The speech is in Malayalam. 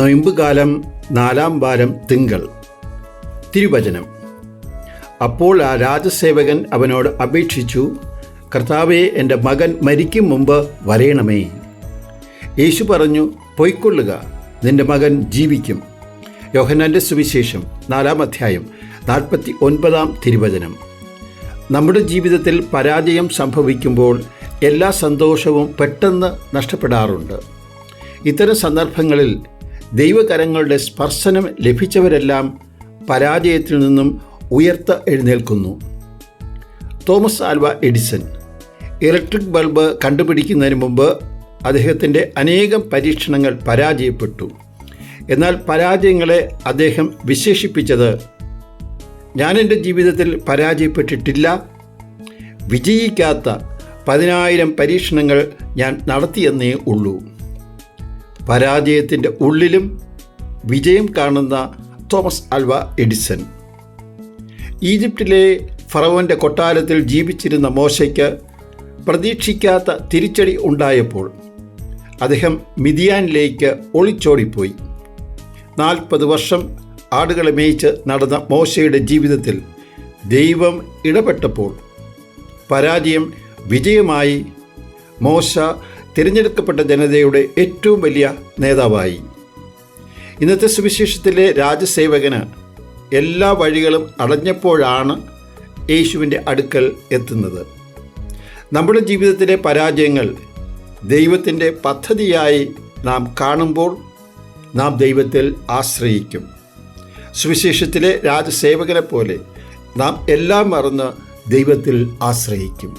നൊയമ്പുകാലം 4-ാം വാരം തിങ്കൾ. തിരുവചനം. അപ്പോൾ ആ രാജസേവകൻ അവനോട് അപേക്ഷിച്ചു, കർത്താവേ, എൻ്റെ മകൻ മരിക്കും മുമ്പ് വരേണമേ. യേശു പറഞ്ഞു, പൊയ്ക്കൊള്ളുക, നിൻ്റെ മകൻ ജീവിക്കും. യോഹന്നാൻ്റെ സുവിശേഷം 4-ാം അധ്യായം 49-ാം തിരുവചനം. നമ്മുടെ ജീവിതത്തിൽ പരാജയം സംഭവിക്കുമ്പോൾ എല്ലാ സന്തോഷവും പെട്ടെന്ന് നഷ്ടപ്പെടാറുണ്ട്. ഇത്തരം സന്ദർഭങ്ങളിൽ ദൈവകരങ്ങളുടെ സ്പർശനം ലഭിച്ചവരെല്ലാം പരാജയത്തിൽ നിന്നും ഉയർത്ത് എഴുന്നേൽക്കുന്നു. Thomas Alva Edison electric bulb കണ്ടുപിടിക്കുന്നതിന് മുമ്പ് അദ്ദേഹത്തിൻ്റെ അനേകം പരീക്ഷണങ്ങൾ പരാജയപ്പെട്ടു. എന്നാൽ പരാജയങ്ങളെ അദ്ദേഹം വിശേഷിപ്പിച്ചത്, ഞാൻ എൻ്റെ ജീവിതത്തിൽ പരാജയപ്പെട്ടിട്ടില്ല, വിജയിക്കാത്ത 10,000 പരീക്ഷണങ്ങൾ ഞാൻ നടത്തിയെന്നേ ഉള്ളൂ. പരാജയത്തിൻ്റെ ഉള്ളിലും വിജയം കാണുന്ന തോമസ് ആൽവ എഡിസൺ. ഈജിപ്തിലെ ഫറവോൻ്റെ കൊട്ടാരത്തിൽ ജീവിച്ചിരുന്ന മോശയ്ക്ക് പ്രതീക്ഷിക്കാത്ത തിരിച്ചടി ഉണ്ടായപ്പോൾ അദ്ദേഹം മിദിയാനിലേക്ക് ഒളിച്ചോടിപ്പോയി. 40 വർഷം ആടുകളെ മേയിച്ച് നടന്ന മോശയുടെ ജീവിതത്തിൽ ദൈവം ഇടപെട്ടപ്പോൾ പരാജയം വിജയമായി. മോശ തിരഞ്ഞെടുക്കപ്പെട്ട ജനതയുടെ ഏറ്റവും വലിയ നേതാവായി. ഇന്നത്തെ സുവിശേഷത്തിലെ രാജസേവകന് എല്ലാ വഴികളും അടഞ്ഞപ്പോഴാണ് യേശുവിൻ്റെ അടുക്കൽ എത്തുന്നത്. നമ്മുടെ ജീവിതത്തിലെ പരാജയങ്ങൾ ദൈവത്തിൻ്റെ പദ്ധതിയായി നാം കാണുമ്പോൾ നാം ദൈവത്തിൽ ആശ്രയിക്കും. സുവിശേഷത്തിലെ രാജസേവകനെ പോലെ നാം എല്ലാം മറന്ന് ദൈവത്തിൽ ആശ്രയിക്കും.